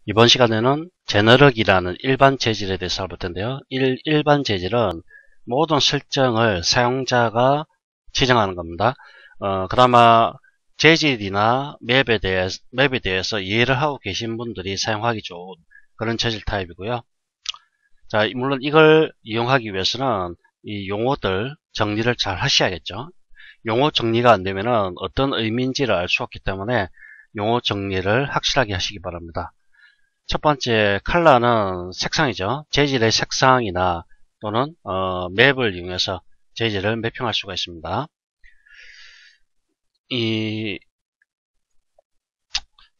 이번 시간에는 제너럭이라는 일반 재질에 대해서 알아볼 텐데요. 일반 재질은 모든 설정을 사용자가 지정하는 겁니다. 그나마 재질이나 맵에 대해서 이해를 하고 계신 분들이 사용하기 좋은 그런 재질 타입이고요. 자, 물론 이걸 이용하기 위해서는 이 용어들 정리를 잘 하셔야겠죠. 용어 정리가 안 되면은 어떤 의미인지를 알 수 없기 때문에 용어 정리를 확실하게 하시기 바랍니다. 첫 번째 컬러는 색상이죠. 재질의 색상이나 또는 맵을 이용해서 재질을 매핑할 수가 있습니다. 이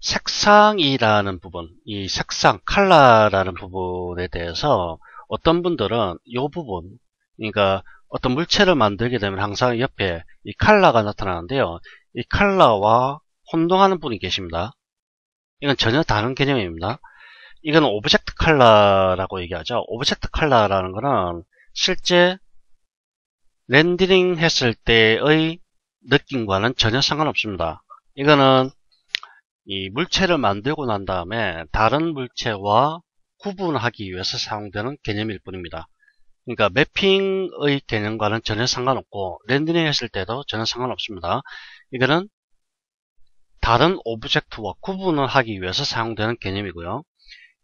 색상이라는 부분, 이 색상, 컬러라는 부분에 대해서 어떤 분들은 이 부분, 그러니까 어떤 물체를 만들게 되면 항상 옆에 이 컬러가 나타나는데요. 이 컬러와 혼동하는 분이 계십니다. 이건 전혀 다른 개념입니다. 이건 오브젝트 컬러라고 얘기하죠. 오브젝트 컬러라는 거는 실제 렌더링 했을 때의 느낌과는 전혀 상관없습니다. 이거는 이 물체를 만들고 난 다음에 다른 물체와 구분하기 위해서 사용되는 개념일 뿐입니다. 그러니까 매핑의 개념과는 전혀 상관없고 렌더링 했을 때도 전혀 상관없습니다. 이거는 다른 오브젝트와 구분을 하기 위해서 사용되는 개념이고요.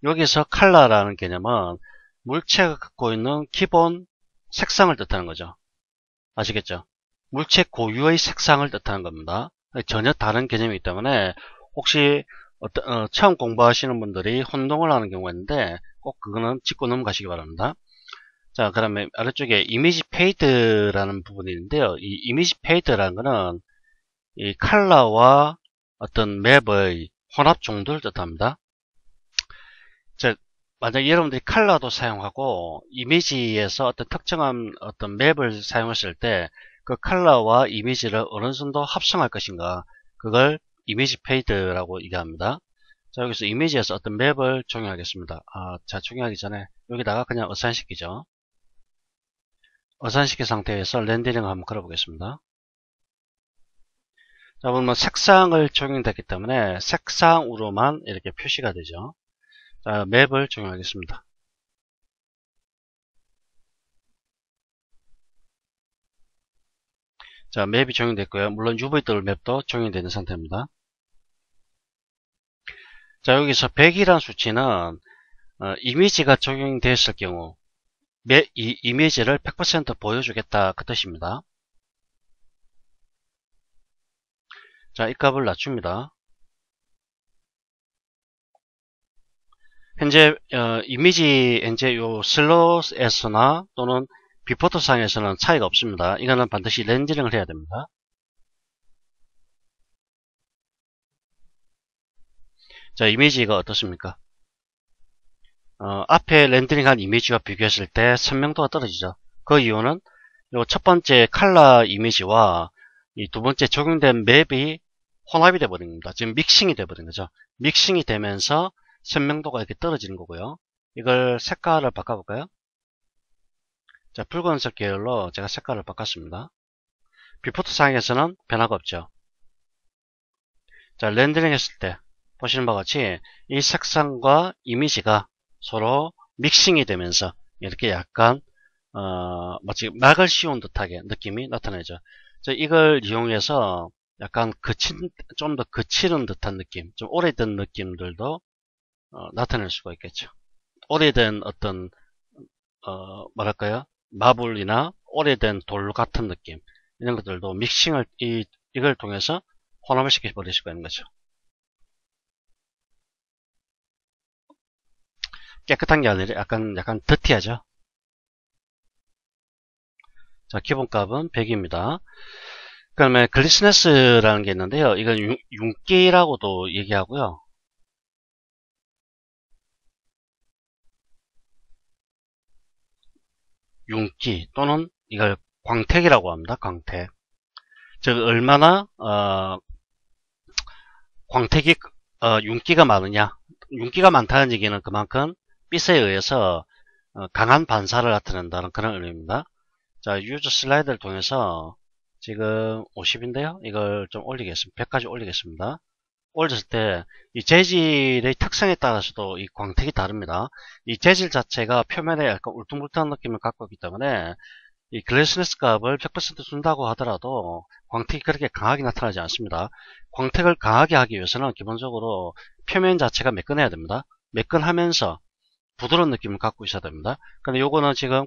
여기서 컬러라는 개념은 물체가 갖고 있는 기본 색상을 뜻하는 거죠. 아시겠죠? 물체 고유의 색상을 뜻하는 겁니다. 전혀 다른 개념이기 때문에 혹시 처음 공부하시는 분들이 혼동을 하는 경우가 있는데 꼭 그거는 짚고 넘어가시기 바랍니다. 자, 그러면 아래쪽에 이미지 페이드라는 부분이 있는데요. 이 이미지 페이드라는 거는 이 컬러와 어떤 맵의 혼합 정도를 뜻합니다. 만약에 여러분들이 컬러도 사용하고 이미지에서 어떤 특정한 어떤 맵을 사용했을 때 그 컬러와 이미지를 어느 정도 합성할 것인가, 그걸 이미지 페이드라고 얘기합니다. 자, 여기서 이미지에서 어떤 맵을 적용하겠습니다. 자, 적용하기 전에 여기다가 그냥 어사인시키죠. 어사인시킨 상태에서 렌더링 한번 걸어보겠습니다. 자, 그러면 색상을 적용됐기 때문에 색상으로만 이렇게 표시가 되죠. 자, 맵을 적용하겠습니다. 자, 맵이 적용됐고요. 물론 UV 맵도 적용되어 있는 상태입니다. 자, 여기서 100이라는 수치는 이미지가 적용되었을 경우 이 이미지를 100% 보여주겠다 그 뜻입니다. 자, 이 값을 낮춥니다. 현재 이미지 현재 요 슬롯에서나 또는 비포토 상에서는 차이가 없습니다. 이거는 반드시 렌더링을 해야 됩니다. 자, 이미지가 어떻습니까? 앞에 렌더링한 이미지와 비교했을 때 선명도가 떨어지죠. 그 이유는 요 첫 번째 컬러 이미지와 이 두 번째 적용된 맵이 혼합이 되어버린 겁니다. 지금 믹싱이 되어버린 거죠. 믹싱이 되면서 선명도가 이렇게 떨어지는 거고요. 이걸 색깔을 바꿔볼까요? 자, 붉은색 계열로 제가 색깔을 바꿨습니다. 비포토 상에서는 변화가 없죠. 자, 렌더링 했을 때 보시는 바와 같이 이 색상과 이미지가 서로 믹싱이 되면서 이렇게 약간 마치 막을 씌운 듯하게 느낌이 나타나죠. 이걸 이용해서 약간 좀 더 거치는 듯한 느낌, 좀 오래된 느낌들도 나타낼 수가 있겠죠. 오래된 어떤 뭐랄까요, 마블이나 오래된 돌 같은 느낌, 이런 것들도 믹싱을 이걸 통해서 혼합을 시켜 버릴 수가 있는 거죠. 깨끗한 게 아니라 약간 더티하죠. 자, 기본값은 100입니다. 그 다음에 글리스네스라는 게 있는데요. 이건 윤기라고도 얘기하고요. 윤기 또는 이걸 광택이라고 합니다. 광택. 즉 얼마나 광택이 윤기가 많으냐. 윤기가 많다는 얘기는 그만큼 빛에 의해서 강한 반사를 나타낸다는 그런 의미입니다. 자, 유저 슬라이드를 통해서 지금 50인데요. 이걸 좀 올리겠습니다. 100까지 올리겠습니다. 올렸을 때 이 재질의 특성에 따라서도 이 광택이 다릅니다. 이 재질 자체가 표면에 약간 울퉁불퉁한 느낌을 갖고 있기 때문에 이 글래스네스 값을 100% 준다고 하더라도 광택이 그렇게 강하게 나타나지 않습니다. 광택을 강하게 하기 위해서는 기본적으로 표면 자체가 매끈해야 됩니다. 매끈하면서 부드러운 느낌을 갖고 있어야 됩니다. 근데 요거는 지금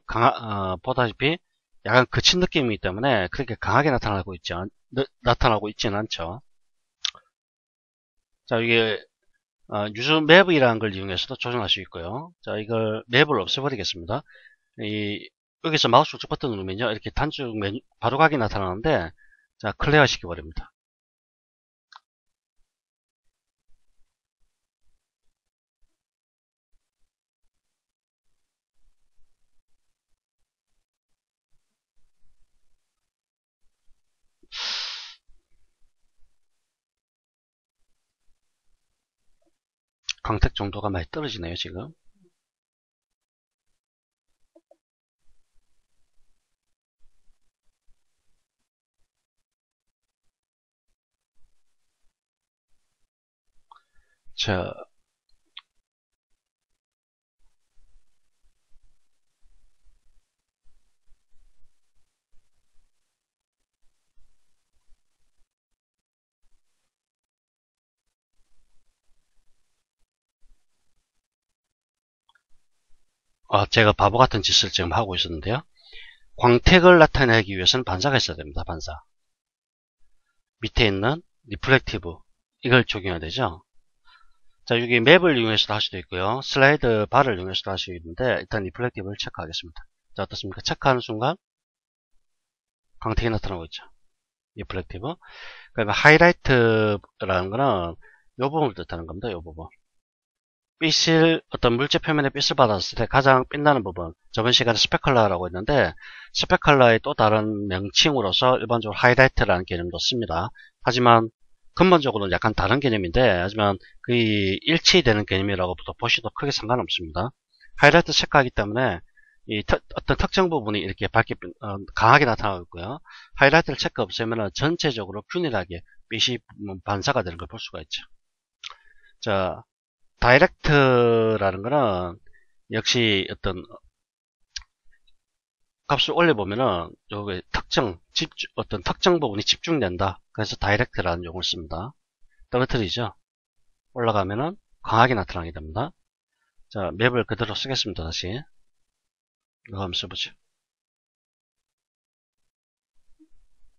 보다시피 약간 거친 느낌이기 때문에 그렇게 강하게 나타나고 있지는 않죠. 자, 이게 유즈 맵이라는 걸 이용해서도 조정할 수 있고요. 자, 이걸 맵을 없애버리겠습니다. 여기서 마우스 우측 버튼 누르면요, 이렇게 단축 메뉴 바로가기 나타나는데, 자, 클리어 시켜버립니다. 광택 정도가 많이 떨어지네요, 지금. 자, 제가 바보 같은 짓을 지금 하고 있었는데요. 광택을 나타내기 위해서는 반사가 있어야 됩니다, 반사. 밑에 있는 리플렉티브, 이걸 적용해야 되죠. 자, 여기 맵을 이용해서도 할 수도 있고요. 슬라이드 바를 이용해서도 할 수 있는데, 일단 리플렉티브를 체크하겠습니다. 자, 어떻습니까? 체크하는 순간 광택이 나타나고 있죠. 리플렉티브. 그러면 하이라이트라는 거는 이 부분을 뜻하는 겁니다. 이 부분. 어떤 물체 표면에 빛을 받았을 때 가장 빛나는 부분. 저번 시간에 스페컬러라고 했는데, 스페컬러의 또 다른 명칭으로서 일반적으로 하이라이트라는 개념도 씁니다. 하지만 근본적으로는 약간 다른 개념인데, 하지만 거의 일치되는 개념이라고 보셔도 크게 상관없습니다. 하이라이트 체크하기 때문에 어떤 특정 부분이 이렇게 강하게 나타나고 있고요. 하이라이트를 체크 없애면 전체적으로 균일하게 빛이 반사가 되는 걸 볼 수가 있죠. 자, 다이렉트라는 거는 역시 어떤 값을 올려보면은 요게 어떤 특정 부분이 집중된다. 그래서 다이렉트라는 용어를 씁니다. 떨어뜨리죠. 올라가면은 강하게 나타나게 됩니다. 자, 맵을 그대로 쓰겠습니다. 다시 이거 한번 써보죠.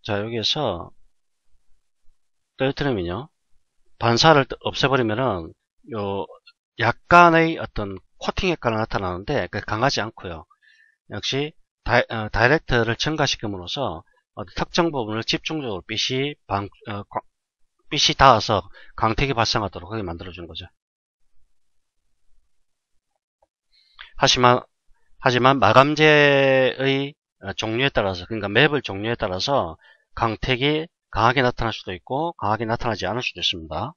자, 여기에서 떨어뜨리면요, 반사를 없애버리면은 요 약간의 어떤 코팅 효과가 나타나는데 강하지 않고요. 역시 다이렉트를 증가시킴으로써 특정 부분을 집중적으로 빛이 닿아서 광택이 발생하도록 그렇게 만들어주는 거죠. 하지만 마감재의 종류에 따라서, 그러니까 맵을 종류에 따라서 광택이 강하게 나타날 수도 있고 강하게 나타나지 않을 수도 있습니다.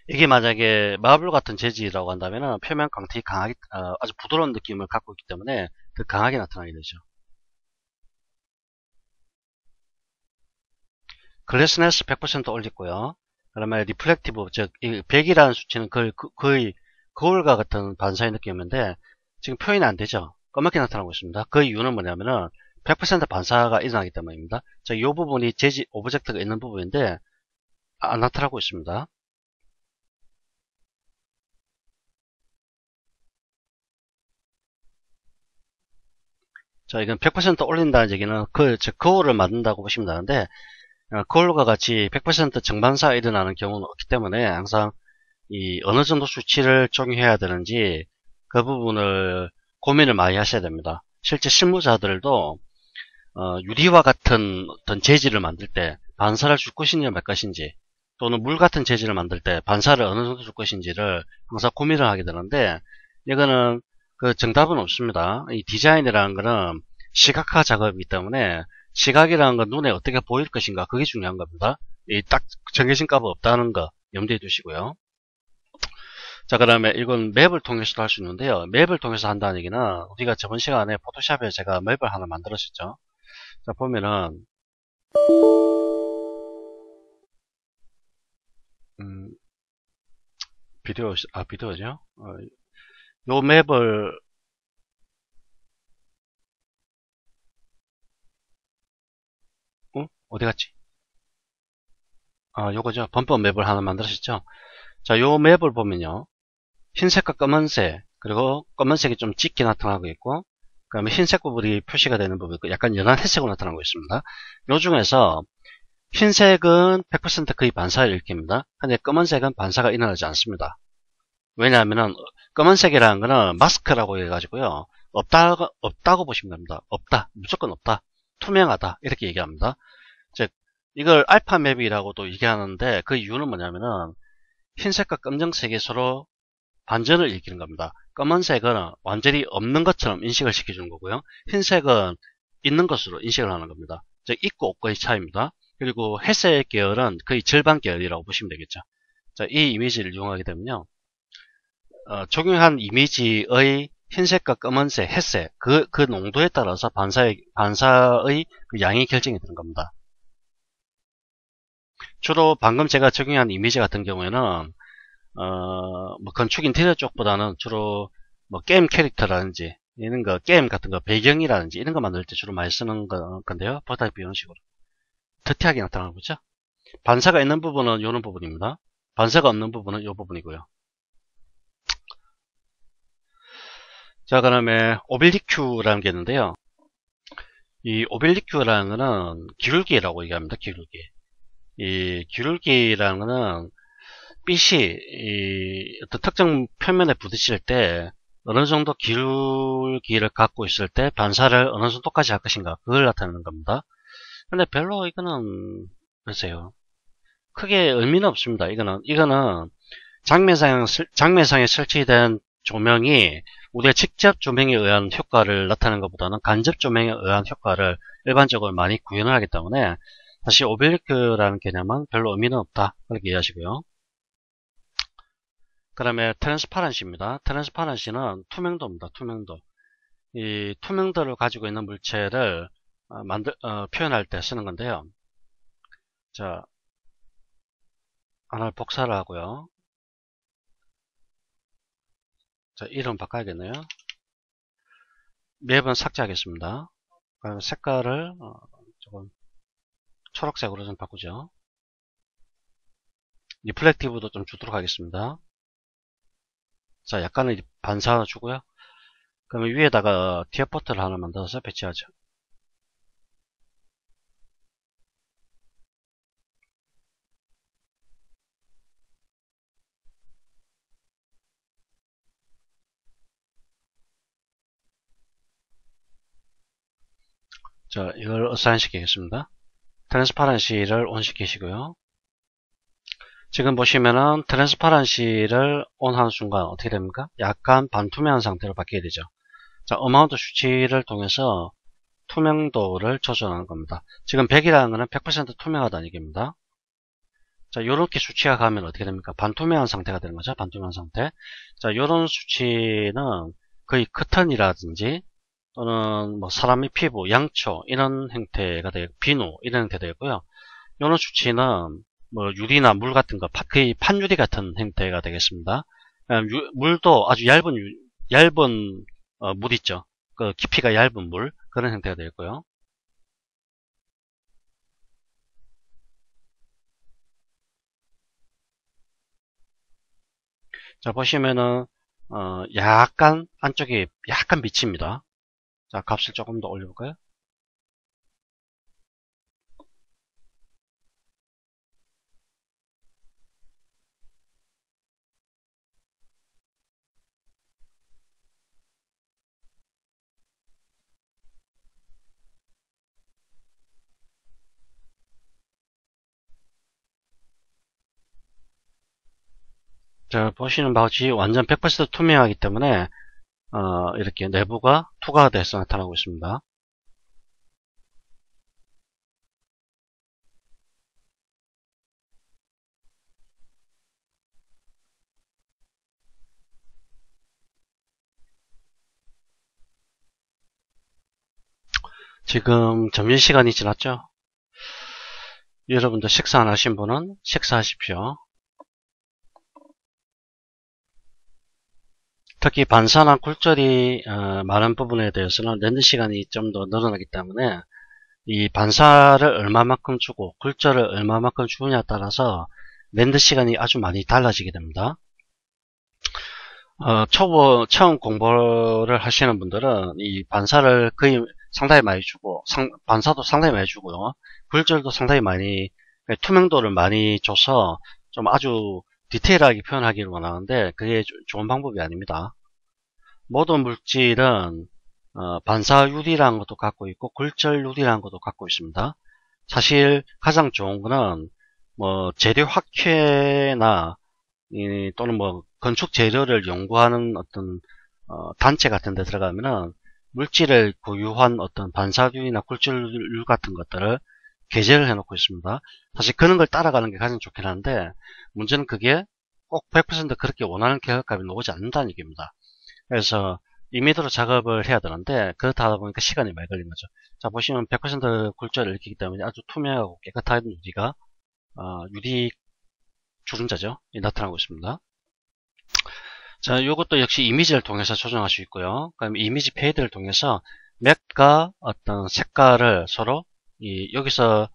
이게 만약에 마블 같은 재질이라고 한다면 표면 광택이 강하게 아주 부드러운 느낌을 갖고 있기 때문에 더 강하게 나타나게 되죠. 글래스네스 100% 올렸고요. 그러면 리플렉티브, 즉 100이라는 수치는 거의 거울과 같은 반사의 느낌인데 지금 표현이 안 되죠. 까맣게 나타나고 있습니다. 그 이유는 뭐냐면은 100% 반사가 일어나기 때문입니다. 자, 이 부분이 재질 오브젝트가 있는 부분인데 안 나타나고 있습니다. 자, 이건 100% 올린다는 얘기는 거울을 만든다고 보시면 되는데 거울과 같이 100% 정반사가 일어나는 경우는 없기 때문에 항상 어느 정도 수치를 적용해야 되는지 그 부분을 고민을 많이 하셔야 됩니다. 실제 실무자들도 유리와 같은 어떤 재질을 만들 때 반사를 줄 것인지 말 것인지, 또는 물 같은 재질을 만들 때 반사를 어느 정도 줄 것인지를 항상 고민을 하게 되는데, 이거는 그 정답은 없습니다. 이 디자인이라는 거는 시각화 작업이기 때문에 시각이라는 건 눈에 어떻게 보일 것인가, 그게 중요한 겁니다. 딱 정해진 값은 없다는 거 염두에 두시고요. 자, 그다음에 이건 맵을 통해서도 할 수 있는데요. 맵을 통해서 한다는 얘기는 우리가 저번 시간에 포토샵에 제가 맵을 하나 만들었었죠. 자, 보면은 비디오죠. 요 맵을 어디 갔지? 요거죠. 범퍼 맵을 하나 만들었었죠. 자, 요 맵을 보면요. 흰색과 검은색, 그리고 검은색이 좀 짙게 나타나고 있고, 그 다음에 흰색 부분이 표시가 되는 부분이 있고, 약간 연한 회색으로 나타나고 있습니다. 요 중에서 흰색은 100% 거의 반사를 일으킵니다. 근데 검은색은 반사가 일어나지 않습니다. 왜냐하면은 검은색이라는 거는 마스크라고 해가지고요. 없다고 보시면 됩니다. 없다. 무조건 없다. 투명하다. 이렇게 얘기합니다. 즉, 이걸 알파 맵이라고도 얘기하는데 그 이유는 뭐냐면은 흰색과 검정색이 서로 반전을 일으키는 겁니다. 검은색은 완전히 없는 것처럼 인식을 시켜주는 거고요. 흰색은 있는 것으로 인식을 하는 겁니다. 즉, 있고 없고의 차이입니다. 그리고 회색 계열은 거의 절반 계열이라고 보시면 되겠죠. 자, 이 이미지를 이용하게 되면요. 적용한 이미지의 흰색과 검은색, 회색, 그 농도에 따라서 반사의 그 양이 결정이 되는 겁니다. 주로 방금 제가 적용한 이미지 같은 경우에는 뭐 건축 인테리어 쪽보다는 주로 뭐 게임 캐릭터라든지 이런 거 게임 같은 거 배경이라든지 이런 거 만들 때 주로 많이 쓰는 건데요. 보다시피 이런 식으로 터티하게 나타나는 거죠. 반사가 있는 부분은 이런 부분입니다. 반사가 없는 부분은 이 부분이고요. 자, 그다음에 오빌리큐라는 게 있는데요. 이 오빌리큐라는 거는 기울기라고 얘기합니다. 기울기. 이 기울기라는 거는 빛이 어떤 특정 표면에 부딪힐 때 어느 정도 기울기를 갖고 있을 때 반사를 어느 정도까지 할 것인가, 그걸 나타내는 겁니다. 근데 별로 이거는 글쎄요, 크게 의미는 없습니다. 이거는 장면상에 설치된 조명이 우리가 직접 조명에 의한 효과를 나타내는 것보다는 간접 조명에 의한 효과를 일반적으로 많이 구현을 하기 때문에 사실 오벨리크라는 개념은 별로 의미는 없다, 그렇게 이해하시고요. 그 다음에 트랜스파런시입니다. 트랜스파런시는 투명도입니다. 투명도. 이 투명도를 가지고 있는 물체를 표현할 때 쓰는 건데요. 자, 하나를 복사를 하고요. 자, 이름 바꿔야겠네요. 맵은 삭제하겠습니다. 그다음에 색깔을 조금 초록색으로 좀 바꾸죠. 리플렉티브도 좀 주도록 하겠습니다. 자, 약간의 반사 주고요. 그러면 위에다가 디어포트를 하나 만들어서 배치하죠. 자, 이걸 어사인 시키겠습니다. 트랜스파런시를 온 시키시고요. 지금 보시면은 트랜스파런시를 온 하는 순간 어떻게 됩니까? 약간 반투명한 상태로 바뀌게 되죠. 자, 어마운트 수치를 통해서 투명도를 조절하는 겁니다. 지금 100이라는 것은 100% 투명하다는 얘기입니다. 자, 요렇게 수치가 가면 어떻게 됩니까? 반투명한 상태가 되는 거죠. 반투명한 상태. 자, 요런 수치는 거의 커튼이라든지 또는 뭐 사람의 피부, 양초 이런 형태가 되고, 비누 이런 형태 되고요. 요런 수치는 뭐 유리나 물 같은 거, 거의 판유리 같은 형태가 되겠습니다. 물도 아주 얇은 물 있죠. 그 깊이가 얇은 물, 그런 형태가 되겠고요. 자, 보시면은 약간 안쪽이 약간 비칩니다. 자, 값을 조금 더 올려볼까요? 자, 보시는 바와 같이 완전 100% 투명하기 때문에 이렇게 내부가 투과가 돼서 나타나고 있습니다. 지금 점심시간이 지났죠? 여러분들 식사 안 하신 분은 식사하십시오. 특히 반사나 굴절이 많은 부분에 대해서는 렌더 시간이 좀 더 늘어나기 때문에 이 반사를 얼마만큼 주고 굴절을 얼마만큼 주느냐에 따라서 렌더 시간이 아주 많이 달라지게 됩니다. 처음 공부를 하시는 분들은 이 반사를 거의 상당히 많이 주고 반사도 상당히 많이 주고요, 굴절도 상당히 많이, 투명도를 많이 줘서 좀 아주 디테일하게 표현하기를 원하는데 그게 좋은 방법이 아닙니다. 모든 물질은 반사율이라는 것도 갖고 있고 굴절율이라는 것도 갖고 있습니다. 사실 가장 좋은 거는 뭐 재료 학회나 또는 뭐 건축 재료를 연구하는 어떤 단체 같은 데 들어가면은 물질을 고유한 어떤 반사율이나 굴절율 같은 것들을 게재를 해 놓고 있습니다. 사실 그런 걸 따라가는 게 가장 좋긴 한데 문제는 그게 꼭 100% 그렇게 원하는 결과값이 나오지 않는다는 얘기입니다. 그래서 임의대로 작업을 해야 되는데 그렇다 보니까 시간이 많이 걸린 거죠. 자, 보시면 100% 굴절을 일으키기 때문에 아주 투명하고 깨끗한 유리가 유리 주름자죠, 나타나고 있습니다. 자, 이것도 역시 이미지를 통해서 조정할 수 있고요. 그럼 이미지 페이드를 통해서 맥과 어떤 색깔을 서로 여기서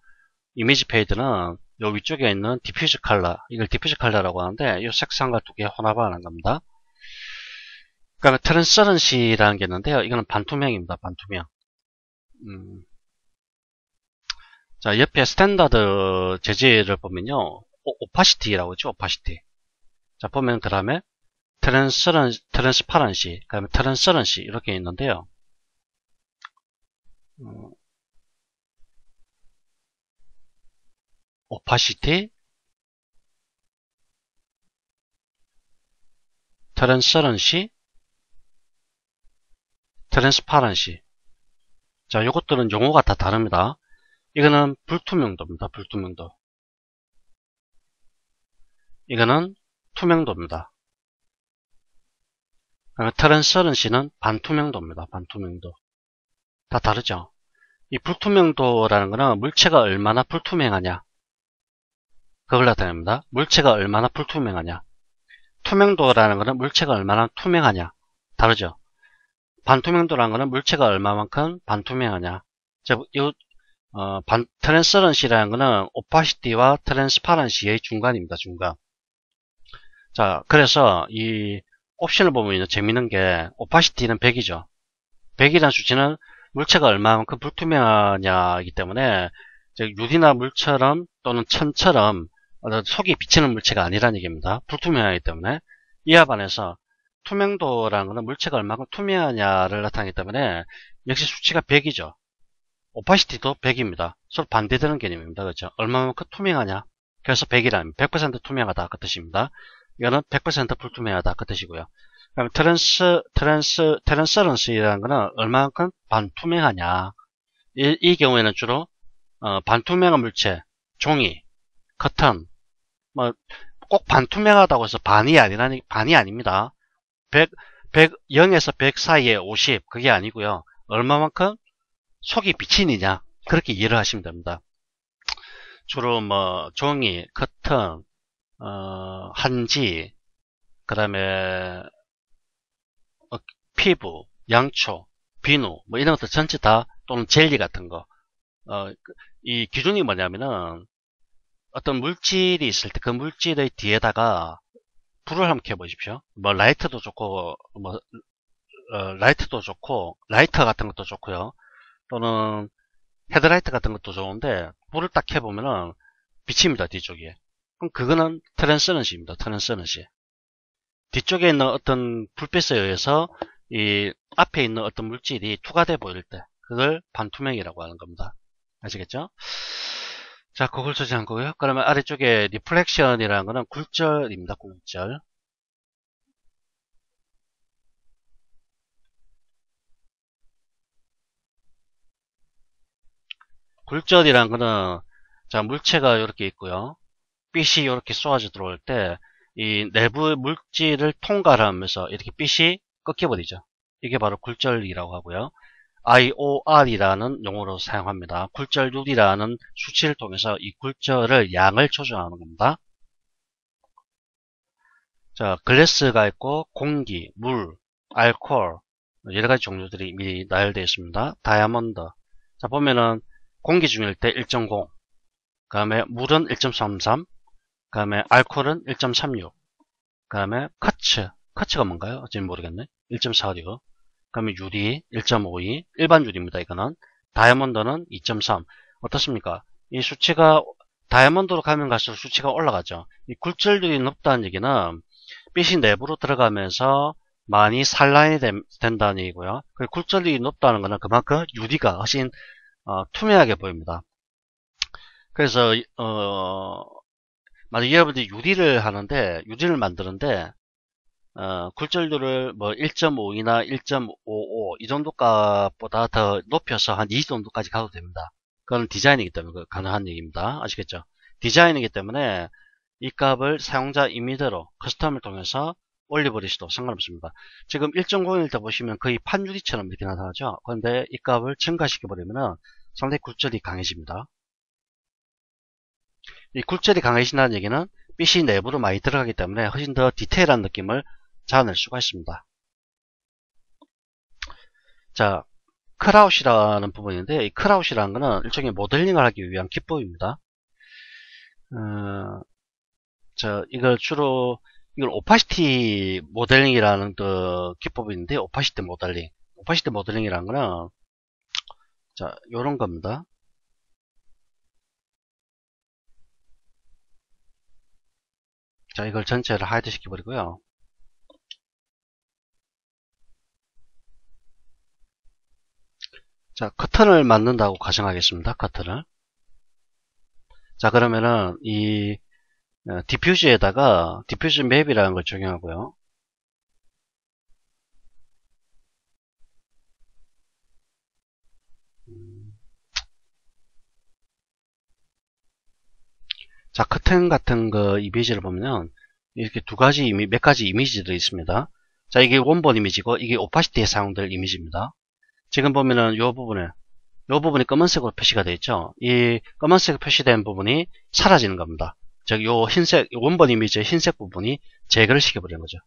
이미지 페이드는 요 위쪽에 있는 디퓨즈 컬러, 이걸 디퓨즈 컬러라고 하는데 이 색상과 두 개 혼합하는 겁니다. 그러면 트랜스퍼런시라는 게 있는데요, 이거는 반투명입니다. 반투명. 자, 옆에 스탠다드 재질을 보면요, 오파시티라고 하죠. 오파시티. 자, 보면 그 다음에 트랜스퍼런시, 그 다음에 트랜스퍼런시 이렇게 있는데요. 오파시티, 트랜스퍼런시, 트랜스퍼런시. 자, 요것들은 용어가 다 다릅니다. 이거는 불투명도입니다. 불투명도. 이거는 투명도입니다. 트랜스퍼런시는 반투명도입니다. 반투명도. 다 다르죠? 이 불투명도라는 거는 물체가 얼마나 불투명하냐, 그걸 나타냅니다. 물체가 얼마나 불투명하냐. 투명도라는 거는 물체가 얼마나 투명하냐. 다르죠? 반투명도라는 거는 물체가 얼마만큼 반투명하냐. 즉, 트랜스퍼런시라는 거는 오파시티와 트랜스파런시의 중간입니다. 중간. 자, 그래서 이 옵션을 보면 재밌는 게 오파시티는 100이죠. 100이라는 수치는 물체가 얼마만큼 불투명하냐이기 때문에 유리나 물처럼 또는 천처럼 속이 비치는 물체가 아니라는 얘기입니다. 불투명하기 때문에. 이와 반해서 투명도라는 것은 물체가 얼마만큼 투명하냐를 나타내기 때문에 역시 수치가 100이죠. 오파시티도 100입니다. 서로 반대되는 개념입니다. 그렇죠? 얼마만큼 투명하냐. 그래서 100이라면 100% 투명하다 그 뜻입니다. 이거는 100% 불투명하다 그 뜻이고요. 그럼 트랜스퍼런시라는 것은 얼마만큼 반투명하냐. 이 경우에는 주로 반투명한 물체, 종이, 커튼, 뭐 꼭 반투명하다고 해서 반이 아닙니다. 0에서 100 사이에 50, 그게 아니고요. 얼마만큼 속이 비치느냐, 그렇게 이해를 하시면 됩니다. 주로 뭐 종이, 커튼, 한지, 그 다음에 피부, 양초, 비누, 뭐 이런 것들 전체 다, 또는 젤리 같은 거. 이 기준이 뭐냐면은 어떤 물질이 있을 때 그 물질의 뒤에다가 불을 한번 켜보십시오. 뭐 라이트도 좋고, 뭐 라이트도 좋고, 라이터 같은 것도 좋고요. 또는 헤드라이트 같은 것도 좋은데 불을 딱 켜보면은 비칩니다. 뒤쪽에. 그럼 그거는 트랜스퍼런시입니다. 트랜스퍼런시. 뒤쪽에 있는 어떤 불빛에 의해서 이 앞에 있는 어떤 물질이 투과돼 보일 때 그걸 반투명이라고 하는 겁니다. 아시겠죠? 자, 그걸 조정한 거고요. 그러면 아래쪽에 리플렉션이라는 거는 굴절입니다. 굴절. 굴절이라는 거는, 자, 물체가 이렇게 있고요. 빛이 이렇게 쏘아져 들어올 때 이 내부 물질을 통과하면서 이렇게 빛이 꺾여버리죠. 이게 바로 굴절이라고 하고요. IOR이라는 용어로 사용합니다. 굴절율이라는 수치를 통해서 이 굴절을 양을 조정하는 겁니다. 자, 글래스가 있고 공기, 물, 알코올, 여러가지 종류들이 미리 나열되어 있습니다. 다이아몬드. 자, 보면은 공기 중일 때 1.0, 그 다음에 물은 1.33, 그 다음에 알코올은 1.36, 그 다음에 커츠가 뭔가요? 지금 모르겠네. 1.46, 그 다음에 유리 1.52, 일반 유리입니다. 이거는. 다이아몬드는 2.3. 어떻습니까? 이 수치가 다이아몬드로 가면 갈수록 수치가 올라가죠. 이 굴절률이 높다는 얘기는 빛이 내부로 들어가면서 많이 산란이 된다는 얘기고요. 굴절률이 높다는 것은 그만큼 유리가 훨씬 투명하게 보입니다. 그래서 만약 여러분들이 유리를 만드는데 굴절률을 뭐 1.5이나 1.55 이 정도 값보다 더 높여서 한 2 정도까지 가도 됩니다. 그건 디자인이기 때문에 가능한 얘기입니다. 아시겠죠? 디자인이기 때문에 이 값을 사용자 임의대로 커스텀을 통해서 올려버리셔도 상관없습니다. 지금 1.0일 때 보시면 거의 판유리처럼 이렇게 나타나죠. 그런데 이 값을 증가시켜버리면 상당히 굴절이 강해집니다. 이 굴절이 강해진다는 얘기는 빛이 내부로 많이 들어가기 때문에 훨씬 더 디테일한 느낌을 자아낼 수가 있습니다. 자, 클아웃이라는 부분인데, 이 클아웃이라는 것은 일종의 모델링을 하기 위한 기법입니다. 자, 이걸 오파시티 모델링이라는 그 기법인데, 오파시티 모델링이라는 거는, 자, 요런 겁니다. 자, 이걸 전체를 하이드 시켜버리고요. 자, 커튼을 만든다고 가정하겠습니다. 커튼을. 자, 그러면은 이 디퓨즈에다가 디퓨즈 맵이라는 걸 적용하고요. 자, 커튼 같은 거 이미지를 보면 이렇게 몇 가지 이미지들이 있습니다. 자, 이게 원본 이미지고 이게 오파시티에 사용될 이미지입니다. 지금 보면은 요 부분이 검은색으로 표시가 되어 있죠. 이 검은색 표시된 부분이 사라지는 겁니다. 즉, 요 원본 이미지의 흰색 부분이 제거를 시켜버리는 거죠.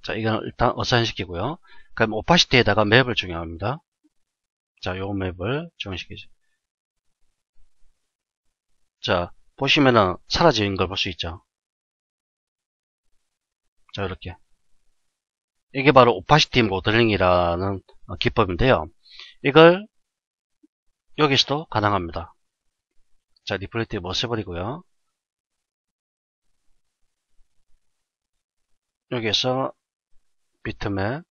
자, 이건 일단 어사인 시키고요. 그럼 오파시티에다가 맵을 적용합니다. 자, 요 맵을 적용시키죠. 자, 보시면은 사라진 걸 볼 수 있죠. 자, 이렇게. 이게 바로 오파시티 모델링이라는 기법인데요. 이걸 여기서도 가능합니다. 자, 리플레이트 뭐 써버리고요. 여기에서 비트맵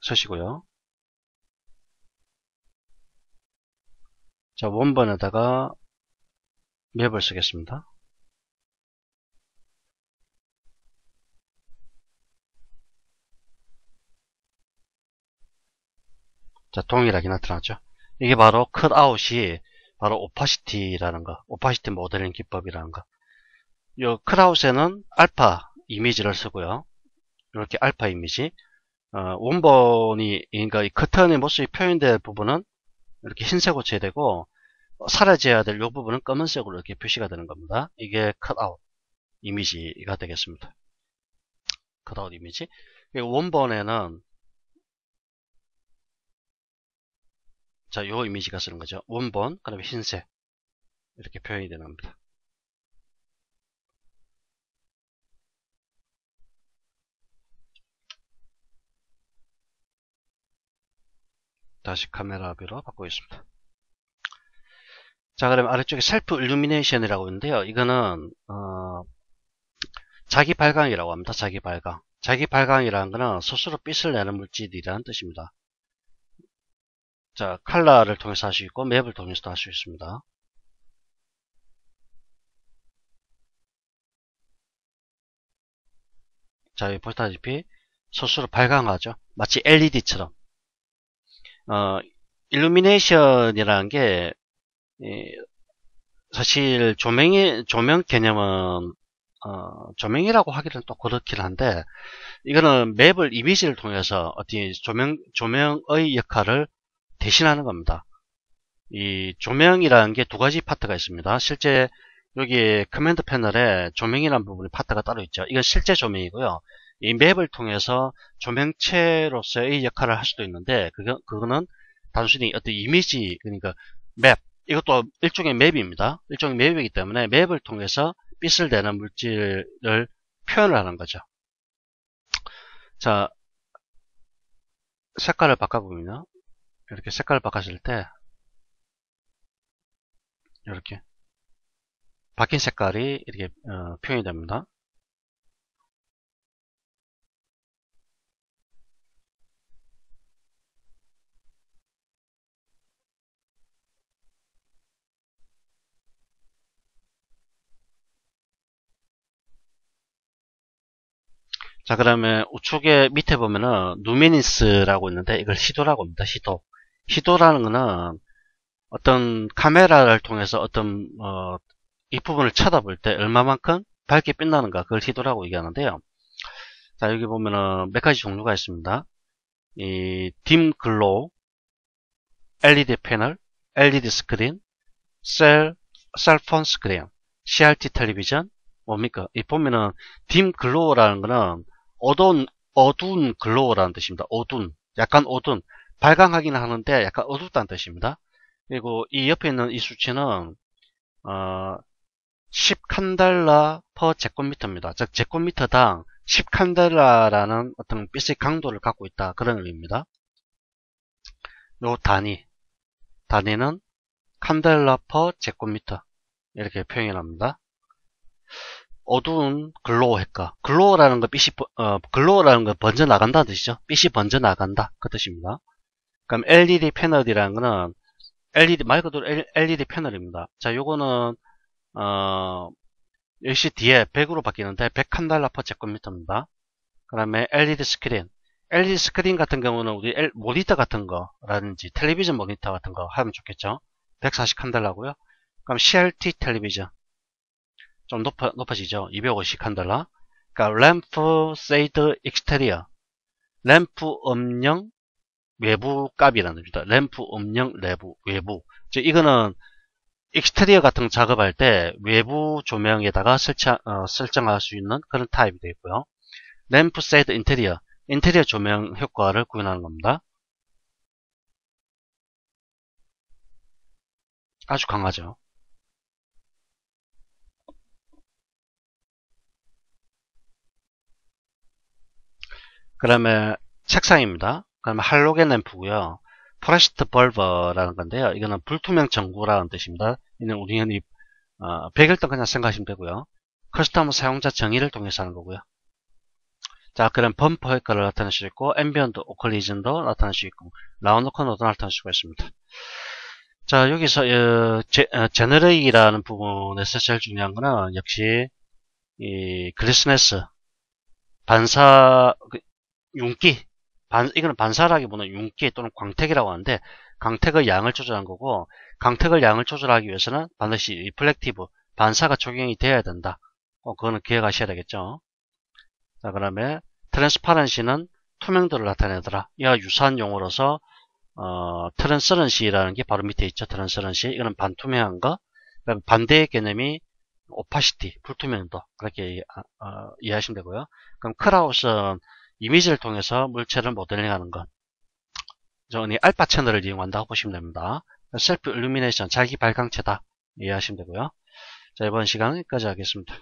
쓰시고요. 자, 원본에다가 맵을 쓰겠습니다. 자, 동일하게 나타나죠. 이게 바로 컷아웃이 바로 오파시티라는 거, 오파시티 모델링 기법이라는 거. 요 컷아웃에는 알파 이미지를 쓰고요. 이렇게 알파 이미지. 원본이, 그러니까 이 커튼의 모습이 표현될 부분은 이렇게 흰색으로 제되고 사라져야 될 이 부분은 검은색으로 이렇게 표시가 되는 겁니다. 이게 컷아웃 이미지가 되겠습니다. 컷아웃 이미지. 원본에는 자, 요 이미지가 쓰는 거죠. 원본, 그 다음에 흰색. 이렇게 표현이 되는 겁니다. 다시 카메라 뷰로 바꾸겠습니다. 자, 그러면 아래쪽에 셀프 일루미네이션이라고 있는데요. 이거는 자기 발광이라고 합니다. 자기 발광. 자기 발광이라는 거는 스스로 빛을 내는 물질이라는 뜻입니다. 자, 칼라를 통해서 할 수 있고 맵을 통해서도 할 수 있습니다. 자, 여기 보시다시피 스스로 발광하죠. 마치 LED처럼. 일루미네이션이라는 게 사실 조명 개념은 조명이라고 하기는 또 그렇긴 한데, 이거는 맵을 이미지를 통해서 어떤 조명의 역할을 대신하는 겁니다. 이 조명이라는 게 두 가지 파트가 있습니다. 실제 여기 커맨드 패널에 조명이라는 부분이 파트가 따로 있죠. 이건 실제 조명이고요. 이 맵을 통해서 조명체로서의 역할을 할 수도 있는데, 그거는 단순히 어떤 이미지, 그러니까 맵, 이것도 일종의 맵입니다. 일종의 맵이기 때문에 맵을 통해서 빛을 내는 물질을 표현을 하는 거죠. 자, 색깔을 바꿔보면요. 이렇게 색깔을 바꿨을 때, 이렇게 바뀐 색깔이 이렇게 표현이 됩니다. 자, 그러면 우측에 밑에 보면은 누미니스라고 있는데 이걸 시도라고 합니다. 시도. 시도라는 거는 어떤 카메라를 통해서 어떤 이 부분을 쳐다볼 때 얼마만큼 밝게 빛나는가, 그걸 시도라고 얘기하는데요. 자, 여기 보면은 몇 가지 종류가 있습니다. 이 dim 글로우, LED 패널, LED 스크린, 셀폰 스크린, CRT 텔레비전, 뭡니까? 이 보면은 dim 글로우라는 거는 어두운 글로우라는 뜻입니다. 약간 어두운, 발광하기는 하는데 약간 어둡다는 뜻입니다. 그리고 이 옆에 있는 이 수치는 10칸델라 per 제곱미터입니다. 즉 제곱미터당 10칸델라라는 어떤 빛의 강도를 갖고 있다, 그런 의미입니다. 요 단위는 칸델라 per 제곱미터, 이렇게 표현합니다. 어두운 글로우 효과. 글로우라는 건 번져 나간다는 뜻이죠. 빛이 번져 나간다, 그 뜻입니다. 그럼 LED 패널이라는 거는 말 그대로 LED 패널입니다. 자, 요거는 역시 뒤에 100으로 바뀌는데 100칸달러 per 제곱미터입니다. 그 다음에 LED 스크린 같은 경우는 우리 모니터 같은 거라든지 텔레비전 모니터 같은 거 하면 좋겠죠. 140칸달러고요. 그럼 CRT 텔레비전 좀 높아지죠. 250칸달러. 그러니까 램프 세이드 익스테리어, 램프 음영 외부 값이라는 겁니다. 램프 음영 외부. 즉 이거는 익스테리어 같은 작업할 때 외부 조명에다가 설정할 수 있는 그런 타입이 되고요. 램프 세이드 인테리어 조명 효과를 구현하는 겁니다. 아주 강하죠. 그다음에 책상입니다. 그다음에 할로겐 램프고요. 프레시트 벌버라는 건데요. 이거는 불투명 전구라는 뜻입니다. 이는 우리는 백일등 그냥 생각하시면 되고요. 커스텀 사용자 정의를 통해서 하는 거고요. 자, 그럼 범퍼 효과를 나타낼 수 있고, 앰비언트 오컬리전도 나타낼 수 있고, 라운드 코너도 나타낼 수가 있습니다. 자, 여기서 제너레이라는 부분에서 제일 중요한 거는 역시 이 글리스네스 윤기, 이거는 반사라기보다는 윤기 또는 광택이라고 하는데, 광택의 양을 조절한 거고, 광택의 양을 조절하기 위해서는 반드시 리플렉티브, 반사가 적용이 되어야 된다. 그거는 기억하셔야 되겠죠. 자, 그 다음에 트랜스파런시는 투명도를 나타내더라. 이와 유사한 용어로서 트랜스런시라는 게 바로 밑에 있죠. 트랜스런시. 이거는 반투명한 거. 반대의 개념이 오파시티, 불투명도. 그렇게 이해하시면 되고요. 그럼 크라우스는 이미지를 통해서 물체를 모델링하는 것. 저는 알파 채널을 이용한다고 보시면 됩니다. 셀프 일루미네이션, 자기 발광체다. 이해하시면 되고요. 자, 이번 시간은 여기까지 하겠습니다.